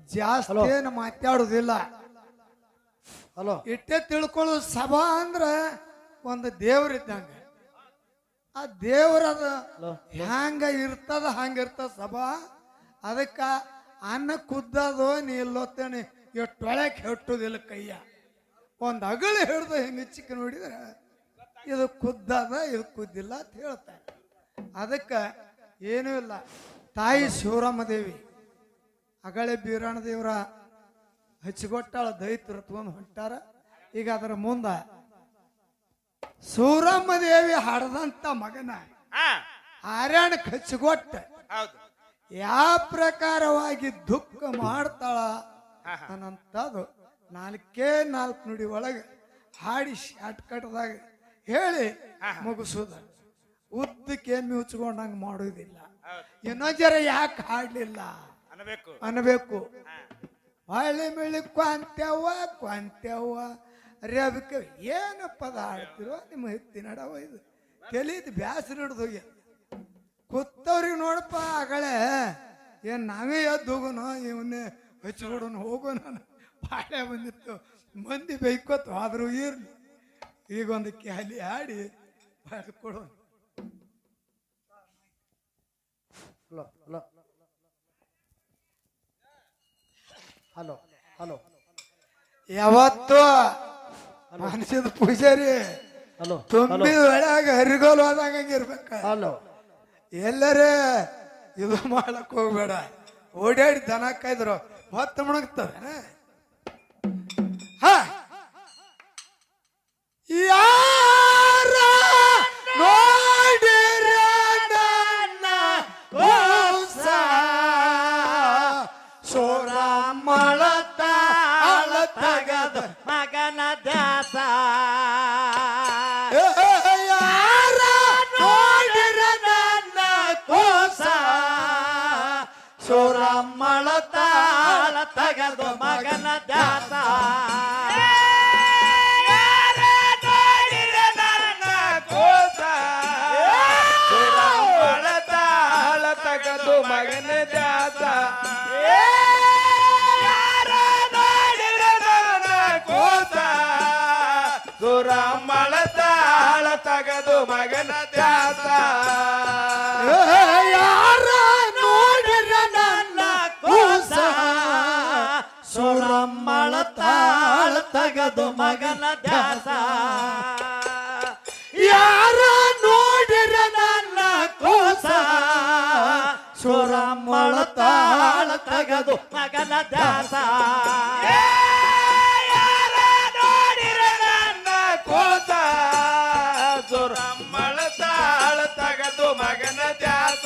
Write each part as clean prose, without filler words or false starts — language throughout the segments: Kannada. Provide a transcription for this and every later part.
ಜಾಸ್ತಿ ಏನು ಮಾತಾಡುದಿಲ್ಲ. ಹಲೋ ಇಟ್ಟೆ ತಿಳ್ಕೊಳ್ಳೋ ಸಭಾ ಅಂದ್ರ ಒಂದು ದೇವ್ರಿದ್ದಂಗ. ಆ ದೇವ್ರದ ಹ್ಯಾಂಗ ಇರ್ತದ ಹಂಗಿರ್ತದ ಸಭಾ. ಅದಕ್ಕ ಅನ್ನ ಕುದ್ದದೋ ನೀ ಇಲ್ಲೋತ್ತೇನೆ ಎಷ್ಟೊಳಕ್ ಹೆಟ್ಟುದಿಲ್ಲ ಕೈಯ. ಒಂದು ಅಗಳು ಹಿಡ್ದು ಹಿಂಗೆ ಚಿಕ್ಕ ನೋಡಿದ್ರೆ ಇದು ಕುದ್ದದ ಇದು ಕುದ್ದಿಲ್ಲ ಅಂತ ಹೇಳ್ತಾರೆ. ಅದಕ್ಕೆ ಏನೂ ಇಲ್ಲ. ತಾಯಿ ಶಿವರಾಮ ದೇವಿ ಅಗಳೆ ಬೀರಾಣ ದೇವರ ಹಚ್ಚಿಗೊಟ್ಟಾಳ ದೈತ್ರು ತಗೊಂಡು ಹೊಂಟಾರ. ಈಗ ಅದರ ಮುಂದ ಶಿವರಾಮ ದೇವಿ ಹಾಡದಂತ ಮಗನ ಆರ್ಯಾಣಕ್ಕೆ ಹಚ್ಚಿಗೊಟ್ಟ ಯಾವ ಪ್ರಕಾರವಾಗಿ ದುಃಖ ಮಾಡ್ತಾಳ ಅನ್ನಂಥದ್ದು 4 ನುಡಿ ಒಳಗೆ ಹಾಡಿ ಶಾರ್ಟ್ ಕಟ್ದಾಗ ಹೇಳಿ ಮುಗಿಸೋದ. ಉದ್ದಕ್ಕೆ ಎಮ್ಮೆ ಉಚ್ಕೊಂಡಂಗ ಮಾಡೋದಿಲ್ಲ. ಇನ್ನೊಂದ್ ಜರ ಯಾಕೆ ಹಾಡ್ಲಿಲ್ಲ ಅನ್ಬೇಕು. ಹೊಳ್ಳಿ ಮಿಳಿ ಕ್ವಾಂತ್ಯವ್ವ ರೇಬಕ್ಕೆ ಏನು ಪದ ಹಾಡ್ತಿರೋ ನಿಮ್ಮ ಎತ್ತಿ ನಡವ. ಇದು ತೆಲಿದ್ ಬ್ಯಾಸರ ಹಿಡ್ದೋಗ್ಯ. ಕೂತವ್ರಿಗೆ ನೋಡಪ್ಪ ಆಗಳೇ ಏನ್ ನಾವೇ ಎದ್ದು ಹೋಗೋಣ ಇವನ್ನೇ ಹಚ್ಚಿಬಿಡೋಣ ಹೋಗೋಣ ಬಾಳೆ ಬಂದಿತ್ತು. ಮಂದಿ ಬೈಕೋತ ಆದ್ರೂ ಇರ್ಲಿ. ಈಗೊಂದು ಕ್ಯಾಲಿ ಹಾಡಿ ಕೊಡೋಣ. ಹಲೋ ಹಲೋ ಹಲೋ ಹಲೋ ಯಾವತ್ತು ಮನುಷ್ಯದ ಪೂಜಾರಿ ಹಲೋ ತುಂಬಿದ ಒಳಗ ಹರಿಗೋಲು ಆದಂಗ ಇರ್ಬೇಕ. ಹಲೋ ಎಲ್ಲರೇ ಇದು ಮಾಡಕ್ ಹೋಗ್ಬೇಡ. ಓಡಾಡಿ ದನ ಕಾಯ್ದ್ರು ಹೊತ್ತು ಮುಣಗ್ತವೆ. ಯಾರ ನೋಡಿರ ನನ್ನ ಕೂಸ ಸೋರ ಮಳತ ಅಳತಗದ ಮಗನ ದ್ಯಾಸ. ಯಾರ ನೋಡಿರ ನನ್ನ ಕೂಸ ಸೋರ ಮಳತ ತಗದು ಮಗನ ದ್ಯಾಸ. ಮಗನ ದ್ಯಾಸ ಕೋಸ ಸುರ ಮಳತಾಳ ತಗದು ಮಗನ ದ್ಯಾಸ. ಯಾರ ನೋಡಿರ ನನ್ನ ಕೂಸ ಸುರ ಮಳತಾಳ ತಗದು ಮಗನ ದ್ಯಾಸ. ಯಾರ ನೋಡಿರ ನನ್ನ ಕೂಸ ಸುರ ಮಳತಾಳ ತಗದು ಮಗನ ದ್ಯಾಸ. ನೋಡಿರ ನನ್ನ ಕೋಸ ಸುರ ಮಳತಾಳ ತಗದು ಮಗನ ದ್ಯಾಸ.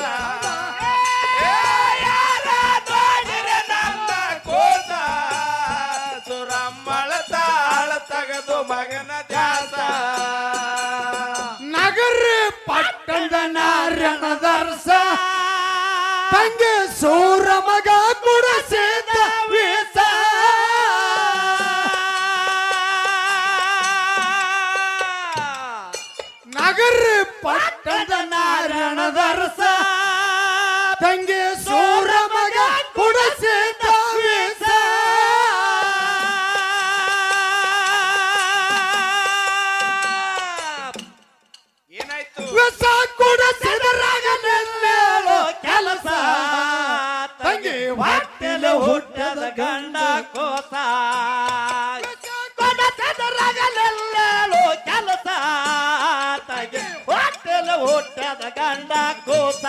ನೋಡಿರ ನನ್ನ ಕೋಸ ಸುರ ಮಳತಾಳ ತಗದು ಮಗನ ದ್ಯಾಸ. ನಗರ ಪಟ್ಟಣದ ನಾರಾಯಣದರ್ಸ ತಂಗೆ ಸೂರ ಮಗ ಗುಡಿಸಿದ ವೀಸ. ನಗರ ಪಟ್ಟಣದ ನಾರಾಯಣದರ್ಸ ತಂಗೆ ಸೂರ ಮಗ ಗುಡಿಸಿದ ವೀಸ. ಏನಾಯ್ತು ವಿಷ ಕುಡಿಸಿದರಾಗಲೆಲ್ಲೇಳೋ ಕೆಲಸ ತಂಗಿ ಹೊಟ್ಟೆಲ ಹುಟ್ಟದ ಗಂಡ ಕೋಸ. ಕೊಡಸದರಾಗಲೆಲ್ಲೇಳೋ ಕೆಲಸ ತಂಗಿ ಹೊಟ್ಟೆಲ ಹುಟ್ಟದ ಗಂಡ ಕೋಸ.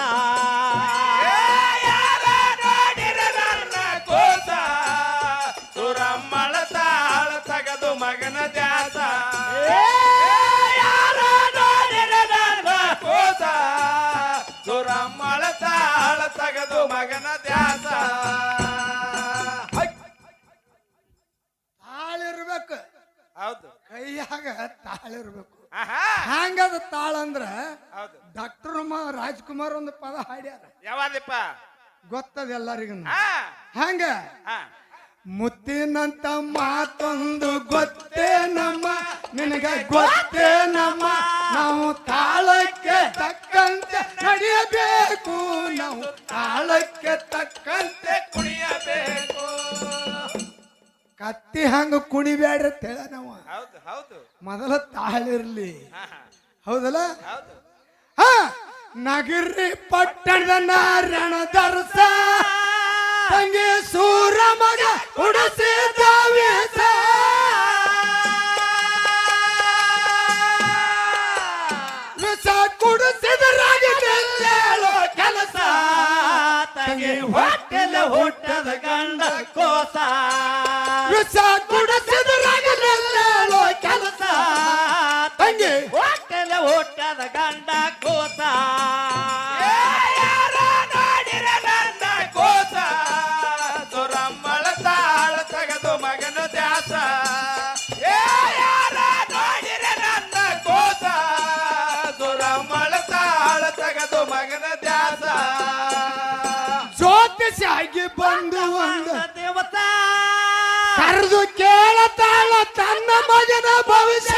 ನೋಡಿರ ನನ್ನ ಕೋಸ ಸುರ ಮಳತಾಳ ತಗದು ಮಗನ ದ್ಯಾಸ. ನೋಡಿರ ನನ್ನ ಕೋಸ ಸುರ ಮಳತಾಳ ತಗದು ಮಗನ ದ್ಯಾಸ. ತಾಳಿರ್ಬೇಕು. ಹೌದು ಕೈಯಾಗ ತಾಳಿರ್ಬೇಕು. ಆಹಾ ಹ್ಯಾಂಗದ ತಾಳ ಅಂದ್ರ ಹೌದು. ಡಾಕ್ಟರ್ ರಾಜ್ಕುಮಾರ್ ಒಂದು ಪದ ಹಾಡ್ಯಾರ. ಯಾವಾದಪ್ಪ ಗೊತ್ತದ ಎಲ್ಲರಿಗೂ. ಹಾ ಹಂಗ ಹಾ ಮುತ್ತಿನಂತ ಮಾತೊಂದು ಗೊತ್ತೇ ನಮ್ಮ ನಿನಗ ಗೊತ್ತೇ ನಮ್ಮ. ನಾವು ತಾಳಕ್ಕೆ ತಕ್ಕಂತೆ ನಡೆಯಬೇಕು. ನಾವು ತಾಳಕ್ಕೆ ತಕ್ಕಂತೆ ಕುಣಿಯಬೇಕು. ಕತ್ತಿ ಹಂಗ ಕುಣಿಬ್ಯಾಡ್ರಿ ಅಂತ ಹೇಳ ನಾವು ಹೌದು ಹೌದು ಮೊದಲ ತಾಳಿರ್ಲಿ ಹಾ ಹಾ ಹೌದಲ್ಲ ಹೌದು ಹಾ ನಗರಿ ಪಟ್ಟಣದ ನಾರಾಯಣ ದರ್ಸ ತಂಗಿ ಸೂರ ಮಗ ಉಡಸಿದ ವೇಷ. ವಿಷ ಕುಡಿಸಿದ್ರಾಗಿಲ್ಲೇಳೋ ಕೆಲಸ ತಂಗಿ ಹೊಟ್ಟೆಲೆ ಹುಟ್ಟದ ಗಂಡ ಕೋಸ ವಿಷ ಕುಡಿಸಿದ್ರಾಗಿಲ್ಲೇಳೋ ಕೆಲಸ ತಂಗಿ ಹೊಟ್ಟೆಲೆ ಹುಟ್ಟದ ಗಂಡ ಕೋಸ ಯಾರ ನೋಡಿರ ನನ್ನ ಕೋಸ ಸುರಮ್ಮಳ ತಾಳ ತೆಗೆದು ಮಗನ ದ್ಯಾಸ ಯಾರ ನೋಡಿರ ನನ್ನ ಕೋಸ ಸುರಮ್ಮಳ ತಾಳ ತೆಗೆದು ಮಗನ ದ್ಯಾಸ ಜ್ಯೋತಿಷಾಗಿ ಬಂದು ಒಂದು ದೇವತ ಕರೆದು ಕೇಳತಾಳ ತನ್ನ ಮಗನ ಭವಿಷ್ಯ.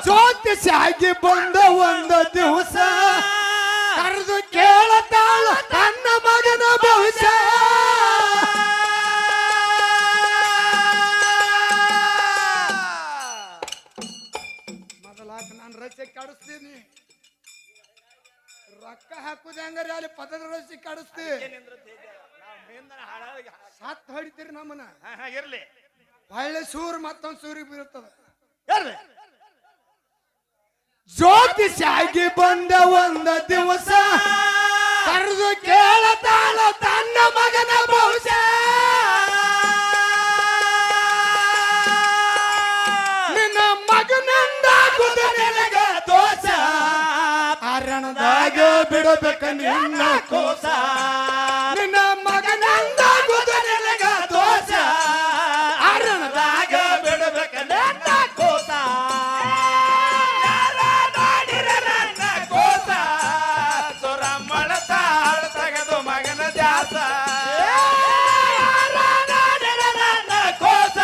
ಜ್ಯೋತಿಷಾಗಿ ಬಂದ ಒಂದು ದಿವಸ ಕರೆದು ಕೇಳತಾಳ ತನ್ನ ಮಗನ ಭವಿಷ್ಯ. ಮೊದಲಾಕ ನಾನು ರಚೆ ಕಾಡಿಸ್ತೀನಿ, ರೊಕ್ಕ ಹಾಕುದ ಹಂಗಾರೆ ಅಲ್ಲಿ ಪದದ ರಸಿ ಕಾಡಿಸ್ತೀವಿ. ಸತ್ ಹೊಡಿತೀರಿ ನಮ್ಮನ್ನ. ಇರ್ಲಿ ಒಳ್ಳೆ ಸೂರ್ ಮತ್ತೊಂದು ಸೂರಿಗೆ ಬೀರುತ್ತದ. ಜ್ಯೋತಿಷಾಗಿ ಬಂದ ಒಂದ ದಿವಸ ಕರೆದು ಕೇಳತಾಳ ತನ್ನ ಮಗನ ಭವಿಷ್ಯ. ನಿನ್ನ ಮಗನಿಂದಾಗುದ ನಿನಗ ದೋಷ, ಅರಣದಾಗ ಬಿಡಬೇಕ ನಿನ್ನ ಕೋಸ. ನಿನ್ನ ಮಗನಿಂದಾಗುದ ನಿನಗ ದೋಷ, ಅರಣದಾಗ ಬಿಡಬೇಕ ನಿನ್ನ ಕೋಸ. ಯಾರ ನೋಡಿರ ನನ್ನ ಕೋಸ ಸುರಮ್ಮಳ ತಾಳ ತೆಗೆದು ಮಗನ ದ್ಯಾಸ ಯಾರ ನೋಡಿರ ನನ್ನ ಕೋಸ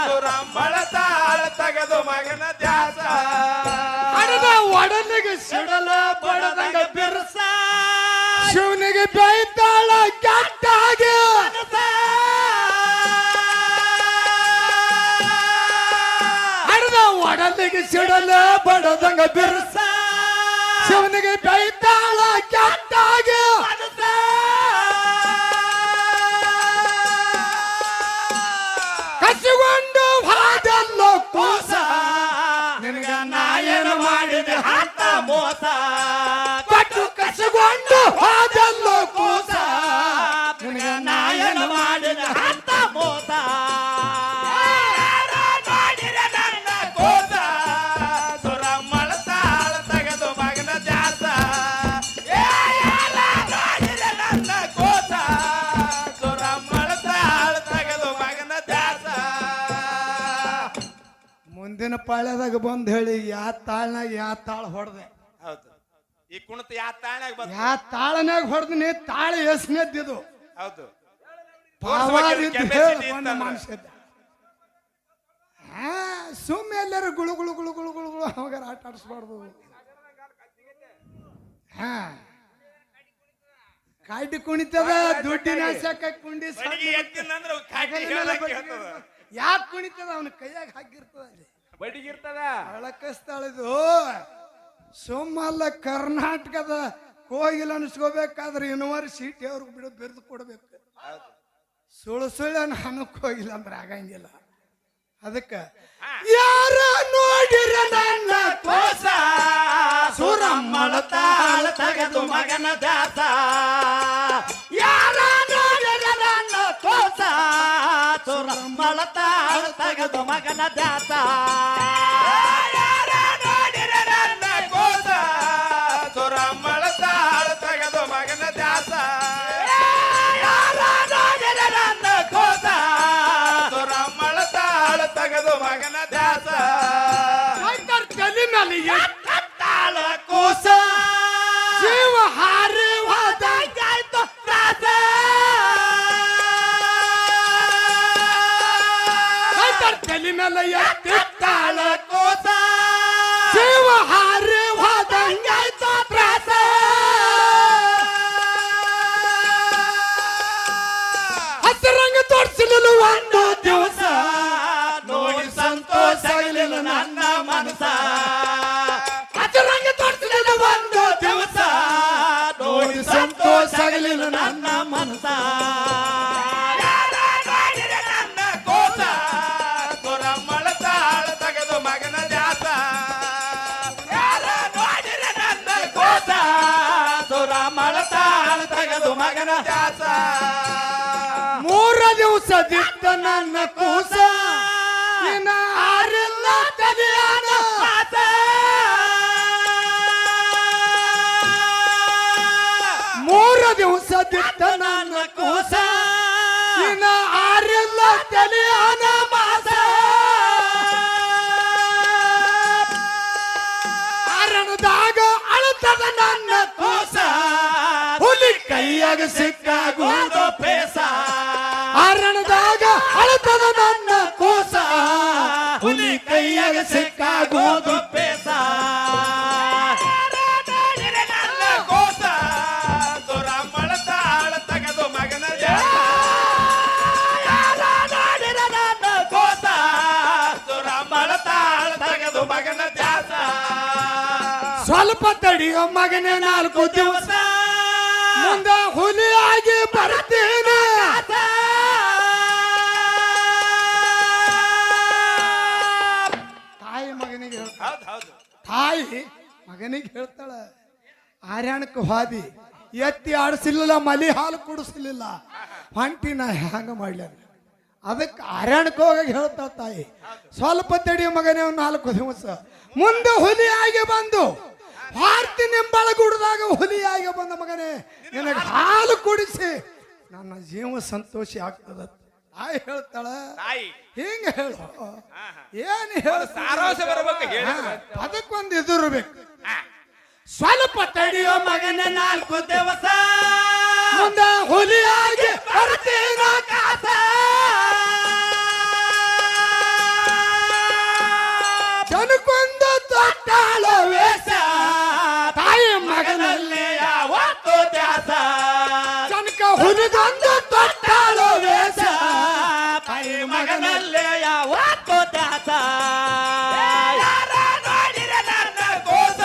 ಸುರಮ್ಮಳ ತಾಳ ತೆಗೆದು ಮಗನ ದ್ಯಾಸ ಹಣದ ಒಡಲಿಗೆ ಸಿಡಲ ಬಡದಂಗ ಬಿರುಸ, ಶಿವನಿಗೆ ಬೈತಾಳ ಕೆಟ್ಟಾಗಿ ಹಣದ ಒಡಲಿಗೆ ಸಿಡಲ ಬಡದಂಗ ಬಿರುಸ, ಶಿವನಿಗೆ ಬೈತಾಳ ಕೆಟ್ಟಾಗಿ ಕಸಿಕೊಂಡು ಹಾದಲ್ಲೋ ಕೂಸ, ನಿನಗ ನಾಯನ ಮಾಡಿದೆ ಅಂತ ಮೋಸ ಪಟ್ಟು ಕಸಿಕೊಂಡು ಹಾದಲ್ಲೋ ಕೂಸ, ನಿನಗ ನಾಯನ ಮಾಡಿದ ಅಂತ ಮೋಸ ಯಾರ ನೋಡಿರ ನನ್ನ ಕೋಸ ಸುರಮ್ಮಳ ತಾಳ ತೆಗೆದು ಮಗನ ದ್ಯಾಸ ಯಾರ ನೋಡಿರ ನನ್ನ ಕೋಸ ಸುರಮ್ಮಳ ತಾಳ ತೆಗೆದು ಮಗನ ದ್ಯಾಸ ಮುಂದಿನ ಪಾಳ್ಯದಾಗ ಬಂದು ಹೇಳಿ ಯಾ ತಾಳ್ನಾಗ ಯಾ ತಾಳ ಹೊಡೆದೆ, ಹೌದು ಈ ಕುಣಿತ ಯಾ ತಾಳ್ನಾಗ ಬಂತು ಯಾ ತಾಳನಾಗ ಹೊಡೆದ್ನಿ, ತಾಳ ಎಸ್ನೆದ್ದಿದು ಹೌದು ಪಾವಾದಿದ್ದು ಕೆಪಾಸಿಟಿ ಹೇಳು ಇತ್ತಂದ್ರೆ. ಒಂದು ಮನುಷ್ಯದ. ಸುಮ್ಮನೆ ಎಲ್ಲರೂ ಗುಳು ಗುಳು ಗುಳು ಗುಳು ಗುಳು ಗುಳು ಅವಾಗ ಆಟ ಆಡಿಸ್ಬಾರ್ದು. ಹಾ ಕಾಯ್ದು ಕುಣಿತದ ದುಡ್ಡಿನ ಆಸೆಕ ಕುಂಡಿ ಬಡಿಗೆ ಎತ್ತಿಂದಂದ್ರೆ ಕಾಟಿ ಹೇಳಕ್ಕೆ ಹೇಳ್ತದ ಯಾಕೆ ಕುಣಿತದ ಅವನ ಕೈಯಾಗ ಹಾಕಿರ್ತದ ಅಲ್ಲಿ ಬಡಿಗಿರ್ತದ ಅಳಕಸ್ತಾಳಿದು. ಸುಮ್ಮಲ್ಲ ಕರ್ನಾಟಕದ ಕೋಗಿಲ ಅನಿಸ್ಕೋಬೇಕಾದ್ರೆ ಯೂನಿವರ್ಸಿಟಿ ಅವ್ರಿಗೆ ಬಿಡು ಬಿರುದು ಕೊಡ್ಬೇಕು. ಸುಳ್ಳು ಸುಳ್ಳ ನಾನು ಕೋಗಿಲ್ಲ ಅಂದ್ರೆ ಆಗಂಗಿಲ್ಲ. ಅದಕ್ಕೆ ಯಾರ ನೋಡಿರ ನನ್ನ ಕೋಸ ಸುರಮ್ಮಳ ತಾಳ ತೆಗೆದು ಮಗನ ದಾಸ ಯಾರ ನೋಡಿರ ನನ್ನ ಕೋಸ ಸುರಮ್ಮಳ ತಾಳ ತೆಗೆದು ಮಗನ ದಾಸ ಯಾರ ನೋಡಿರ ನನ್ನ ಕೋಸ ಸುರಮ್ಮಳ ತಾಳ ತೆಗೆದು ಮಗನ ದ್ಯಾಸ ಯಾರ ನೋಡಿರ ನನ್ನ ಕೋಸ ಸುರಮ್ಮಳ ತಾಳ ತೆಗೆದು ಮಗನ ದ್ಯಾಸ ತಲೆ ಮೇಲೆ ತಾಳ ಕೋಸ ಜೀವ ಹಾರಿ ಆಯ್ತು ದಾಸ ತಲೆ ಮೇಲೆ ಎತ್ತಿ ತಾಳ ಕೋಸ ಇಲ್ಲ ನನ್ನ ಮನಸ ಯಾರ ನೋಡಿರ ನನ್ನ ಕೋಸ ಸುರಮ್ಮಳ ತಾಳ ತೆಗೆದು ಮಗನ ದ್ಯಾಸ ಯಾರ ನೋಡಿರ ನನ್ನ ಕೋಸ ಸುರಮ್ಮಳ ತಾಳ ತೆಗೆದು ಮಗನ ದ್ಯಾಸ 3 ದಿವಸ ದಿತ್ತ ನನ್ನ ಕೂಸ ಇನ್ನ ಆರಿಲ್ಲ ತಲೆಯಾನ ಮಾತ 3 ದಿವಸ ದಿತ್ತ ನನ್ನ ಕೂಸ ಇನ್ನ ಆರಿಲ್ಲ ತಲೆಯಾನ ಮಾಸ ಅರಣದಾಗ ಅಳತದ ನನ್ನ ಕೂಸ ಹುಲಿ ಕೈಯಾಗ ಸಿಕ್ಕಾಗುವುದು ಪೇಸ ಅರಣದಾಗ ಅಳತದ ನನ್ನ ಕೂಸ ಹುಲಿ ಕೈಯಾಗ ಸಿಕ್ಕಾಗುವುದು ಪೇಸ ನನ್ನ ಕೋಸ ಸುರಮ್ಮಳ ತಾಳ ತೆಗೆದು ಮಗನ ನೋಡಿರ ನನ್ನ ಕೋಸ ಸುರಮ್ಮಳ ತಾಳ ತೆಗೆದು ಮಗನ ದ್ಯಾಸ ಸ್ವಲ್ಪ ತಡಿಯೋ ಮಗನೇ 4 ದಿವಸ ಮುಂದ ಹುಲಿಯಾಗಿ ಬರ್ತೀನಿ ತಾಯಿ ಮಗನಿಗೆ ಹೌದು ತಾಯಿ ಮಗನಿಗೆ ಹೇಳ್ತಾಳ ಆರ್ಯಾಣಕ್ಕೆ ಹಾದಿ ಎತ್ತಿ ಆಡಿಸಲಿಲ್ಲ ಮಲಿ ಹಾಲು ಕುಡಿಸಲಿಲ್ಲ ಹೊಂಟಿ ನಾ ಹ್ಯಾಂಗ ಮಾಡ್ಲಿ ಅದಕ್ಕೆ ಆರ್ಯಾಣಕ್ಕೆ ಹೋಗಿ ಹೇಳ್ತಾಳ ತಾಯಿ ಸ್ವಲ್ಪ ತಡಿ ಮಗನೇ 4 ದಿವಸ ಮುಂದೆ ಹುಲಿಯಾಗಿ ಬಂದು ಭಾರತಿ ನಿಂಬಳಗೂಡದಾಗ ಹುಲಿಯಾಗಿ ಬಂದ ಮಗನೇ ನಿನಗೆ ಹಾಲು ಕುಡಿಸಿ ನನ್ನ ಜೀವ ಸಂತೋಷ ಆಗ್ತದ ತಾಯಿ ಹೇಳ್ತಾಳ ತಾಯಿ ಹಿಂಗ ಹೇಳು ಏನ್ ಹೇಳ ಸಾರಾಂಶ ಬರ್ಬೇಕು ಹೇಳಿದ್ರೆ. ಅದಕ್ಕೊಂದು ಎದುರ್ಬೇಕು ಸ್ವಲ್ಪ ತಡಿಯೋ ಮಗನ 4 ದಿವಸ ಮುಂದೆ ಹುಲಿಯಾಗಿ ಬರ್ತೀನ ಕಾಸ ಜನಕ್ಕೊಂದು ತೊಟ್ಟಾಳ ವೇಷ ತಾಯಿ ಮಗನಲ್ಲಿ ಯಾವತ್ತು ದ್ಯಾಸ ಜನಕ ಹುಲಿದೊಂದು ತೊಟ್ಟಾಳ ವೇಷ ತಾಯಿ ಮಗನಲ್ಲೇ ಯಾವತ್ತು ದ್ಯಾಸ ಯಾರ ನೋಡಿರ ನನ್ನ ಕೋಸ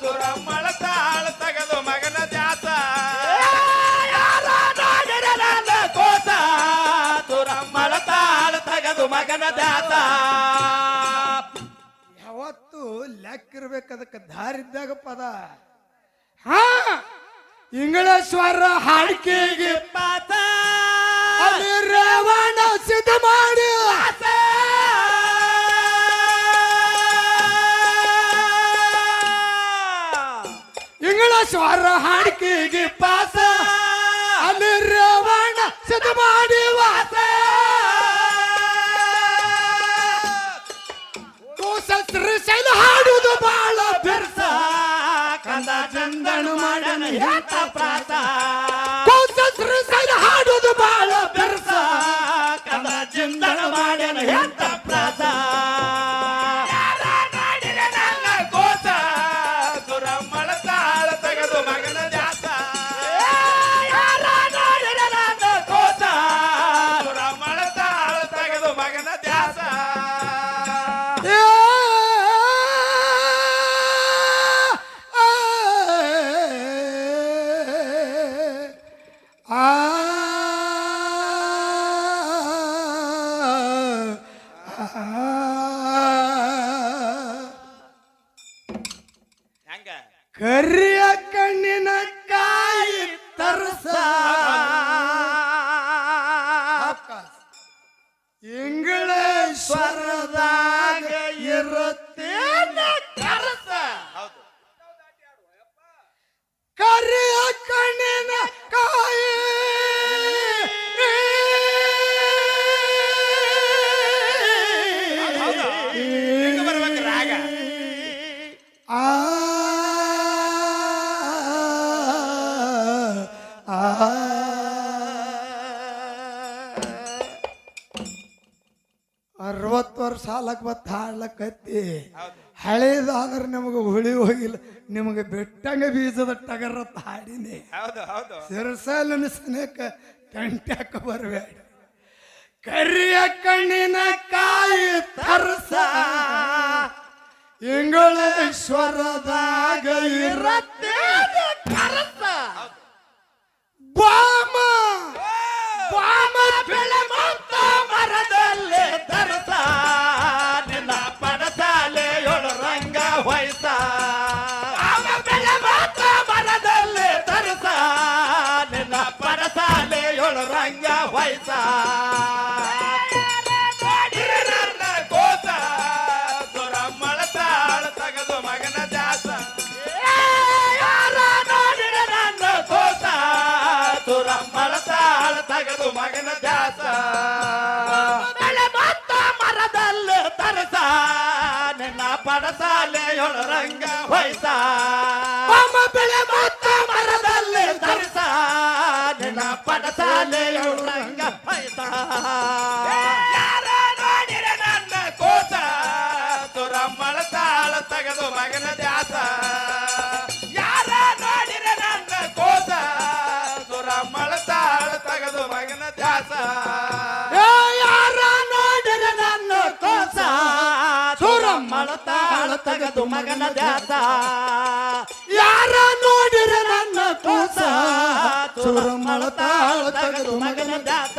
ಸುರಮ್ಮಳ ತಾಳ ತೆಗೆದು ಮಗನ ದ್ಯಾಸ ಯಾರ ನೋಡಿರ ನನ್ನ ಕೋಸ ಸುರಮ್ಮಳ ತಾಳ ತೆಗೆದು ಮಗನ ದ್ಯಾಸ ಯಾವತ್ತು ಲೆಕ್ಕಿರ್ಬೇಕು ಅದಕ್ಕೆ ದಾರಿದ್ದಾಗ ಪದ ಹಾ ಇಂಗಳೇಶ್ವರ ಹಾಡಿಕೆಗೆ ಪಾತ ಅಲ್ಲಿ ರೇವಣ ಸಿದ್ಧ ಮಾಡಿ ಇಂಗಳೇಶ್ವರ ಹಾಡಿಕೆಗೆ ಪಾಸ ಅಲ್ಲಿ ರೇವಣ ಸಿದ್ಧ ಮಾಡಿ ವಾಸ ಶ್ರೀಶೈಲ ಹಾಡುವುದು ಬಾಳ ಬಿರ್ಸ ಕಂದ ಚಂದಣ ಮಾಡನ ಯಾತ ಪ್ರಾಸ ಶ್ರೀಶೈಲ ಹಾಡುವುದು ಬಾಳ ಬಿರ್ಸ ಕಂದ ಚಂದಣ ಮಾಡನ ಯಾತ ಪ್ರಾಸ ಯಾರ ನೋಡಿರ ನನ್ನ ಕೋಸ ಸುರಮ್ಮಳ ತಾಳ ತೆಗೆದು ಮಗನ ದ್ಯಾಸ ಯಾರ ನೋಡಿರ ನನ್ನ ಕೋಸ ಸುರಮ್ಮಳ ತಾಳ ತೆಗೆದು ಮಗನ ದ್ಯಾಸ ಹೆಂಗ ಕರಿಯ ಕಣ್ಣಿನ ಕಾಯಿ ತರಸ ಇಂಗಳೇಶ್ವರದಾಗ ಇರುತ್ತೇನ ಕರಸ ಹೌದು ಕರಿಯ ಕಣ್ಣಿನ ಕಾಯಿ ಹೌದು ಹೆಂಗ ಬರ್ಬೇಕು ರಾಗ ಆ ಆ 60 ವರ್ಷ ಹಾಲಕ್ ಬತ್ತ ಹಾಡ್ಲಕ್ಕತ್ತಿ ಹಳೇದಾದ್ರೆ ನಿಮಗೆ ಹುಳಿ ಹೋಗಿಲ್ಲ ನಿಮಗೆ ಬೆಟ್ಟಂಗ ಬೀಜದ ಟಗರತ್ತ ಹಾಡಿನಿ ಹೌದು ಹೌದು ಸಿರಸಲನ ಸನೇಕ ಟಂಟ್ಯಾಕ ಬರಬೇಡ ಕರಿಯ ಕಣ್ಣಿನ ಕಾಯಿ ತರಸ ಇಂಗಳೇಶ್ವರದಾಗ ಇರತ್ತೆ ಕರಸ ನೋಡಿರೆ ನನ್ನ ಕೋಸ ಸುರಮ್ಮಳ ತಾಳ ತೆಗೆದು ಮಗನ ದ್ಯಾಸ ಯಾರ ನೋಡಿರೆ ನನ್ನ ಕೋಸ ಸುರಮ್ಮಳ ತಾಳ ತೆಗೆದು ಮಗನ ದ್ಯಾಸ ಬೆಳೆ ಮತ್ತ ಮರದಲ್ಲಿ ತರಸ ನಿನ್ನ ಪಡಸಾಲೆಯೊಳರಂಗ ಹೊಯ್ಸ ಬೆಳೆ ಮತ್ತ ಮರದಲ್ಲಿ ತರಸ ನಿನ್ನ ಪಡಸಾಲೆಯೊಳರಂಗ ಹೊಯ್ಸ ಯಾರ ನೋಡಿರೆ ನನ್ನ ಕೋಸ ಸುರಮ್ಮಳ ತಾಳ ತೆಗೆದು ಮಗನ ದ್ಯಾಸ ಯಾರ ನೋಡಿರೆ ನನ್ನ ಕೋಸ ಸುರಮ್ಮಳ ತಾಳ ತೆಗೆದು ಮಗನ ದ್ಯಾಸ ಯಾರ ನೋಡಿರೆ ನನ್ನ ಕೋಸ ಸುರಮ್ಮಳ ತಾಳ ತೆಗೆದು ಮಗನ ದ್ಯಾಸ ಯಾರ ನೋಡಿರೆ ನನ್ನ ಕೋಸ ಸುರಮ್ಮಳ ತಾಳ ತೆಗೆದು ಮಗನ ದ್ಯಾಸ